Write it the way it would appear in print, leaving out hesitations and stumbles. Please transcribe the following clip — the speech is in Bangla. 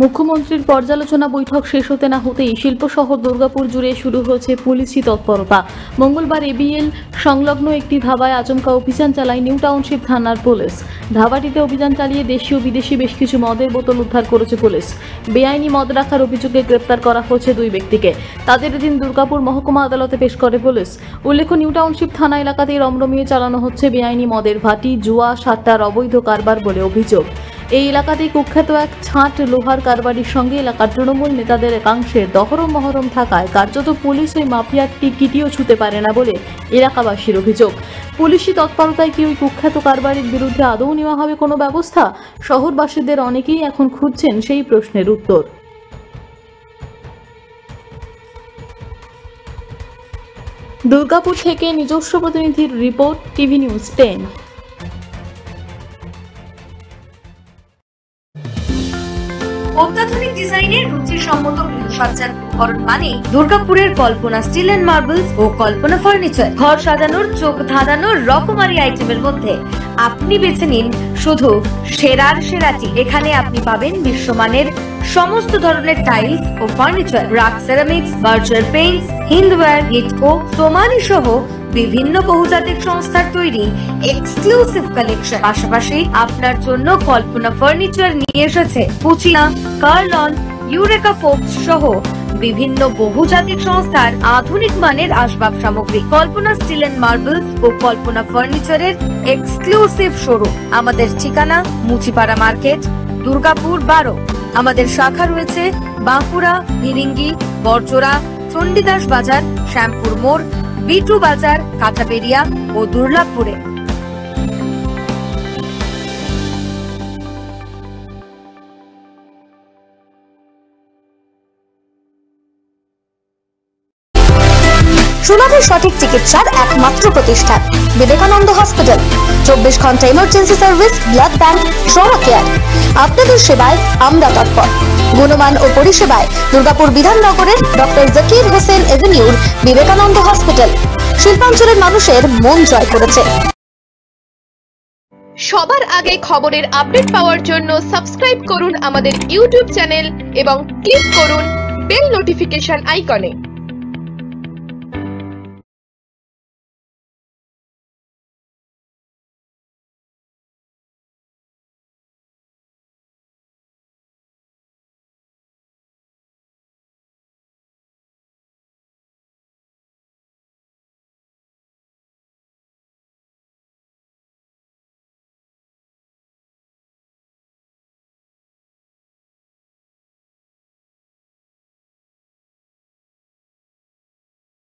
মুখ্যমন্ত্রীর পর্যালোচনা বৈঠক শেষ হতে না হতেই শিল্প শহর দুর্গাপুর জুড়ে শুরু হয়েছে পুলিশি তৎপরতা। মঙ্গলবার এবিএল সংলগ্ন একটি ধাবায় আচমকা অভিযান চালায় নিউ টাউনশিপ থানার পুলিশ। ধাবাটিতে অভিযান চালিয়ে দেশীয় বিদেশি বেশ কিছু মদের বোতল উদ্ধার করেছে পুলিশ। বেআইনি মদ রাখার অভিযোগে গ্রেপ্তার করা হয়েছে 2 ব্যক্তিকে। তাদের দিন দুর্গাপুর মহকুমা আদালতে পেশ করে পুলিশ। উল্লেখ্য, নিউ টাউনশিপ থানা এলাকাতেই রমরমিয়ে চালানো হচ্ছে বেআইনি মদের ভাটি, জুয়া, সাট্টার অবৈধ কারবার বলে অভিযোগ। এই এলাকাতেই কুখ্যাত এক ছাঁট লোহার কারবারির সঙ্গে এলাকার তৃণমূল নেতাদের একাংশের দহরম মহরম থাকায় কার্যত পুলিশ ওই মাফিয়ার টিকিটিও ছুঁতে পারে না বলে এলাকাবাসীর অভিযোগ। পুলিশি তৎপরতায় কি ওই কুখ্যাত কারবারির বিরুদ্ধে আদৌ নেওয়া হবে কোনো ব্যবস্থা? শহরবাসীদের অনেকেই এখন খুঁজছেন সেই প্রশ্নের উত্তর। দুর্গাপুর থেকে নিজস্ব প্রতিনিধির রিপোর্ট, টিভি নিউজ 10। অত্যাধুনিক ডিজাইনের রুচিসম্মত গৃহসজ্জার উপকরণ মানে দুর্গাপুরের কল্পনা স্টিল এন্ড মার্বেলস ও কল্পনা ফার্নিচার। ঘর সাজানোর, চোখ ধাঁধানোর রকমারি আইটেমের মধ্যে আপনি বেছে নিন শুধু সেরার সেরাটি। এখানে আপনি পাবেন বিশ্বমানের সমস্ত ধরনের টাইলস ও furniture, RAK ceramics, Berger paints, Hindware, Hitco, Somany সহ বিভিন্ন বহুজাতিক সংস্থার তৈরি এক্সক্লুসিভ কালেকশন। পাশাপাশি আপনার জন্য কল্পনা ফার্নিচার নিয়ে এসেছে পুচিনা, কার্লন, ইউরেকা ফোর্বস সহ বিভিন্ন বহুজাতিক সংস্থার আধুনিক মানের আসবাব সামগ্রী। কল্পনা স্টিল এন্ড মার্বেলস ও কল্পনা ফার্নিচারের এক্সক্লুসিভ শোরুম। আমাদের ঠিকানা মুচিপাড়া মার্কেট, দুর্গাপুর 12। আমাদের শাখা রয়েছে বাঁকুড়া, ভিরিঙ্গি, বরজোড়া, চণ্ডীদাস বাজার, শ্যামপুর মোড়, বিটু বাজার, কাঁটাবেড়িয়া ও দুর্গাপুরে। সুলভে সঠিক চিকিৎসার একমাত্র প্রতিষ্ঠান বিবেকানন্দ হসপিটাল। 24 ঘন্টা emergency service, blood bank, trauma care. আপনাদের সেবায় আমরা তৎপর। গুণমান ও পরিষেবায় দুর্গাপুর বিধাননগরের ডক্টর জাকির হোসেন এভিনিউর বিবেকানন্দ হসপিটাল শিল্পাঞ্চলের মানুষের মন জয় করেছে। সবার আগে খবরের আপডেট পাওয়ার জন্য সাবস্ক্রাইব করুন আমাদের ইউটিউব চ্যানেল এবং ক্লিক করুন বেল নোটিফিকেশন আইকনে।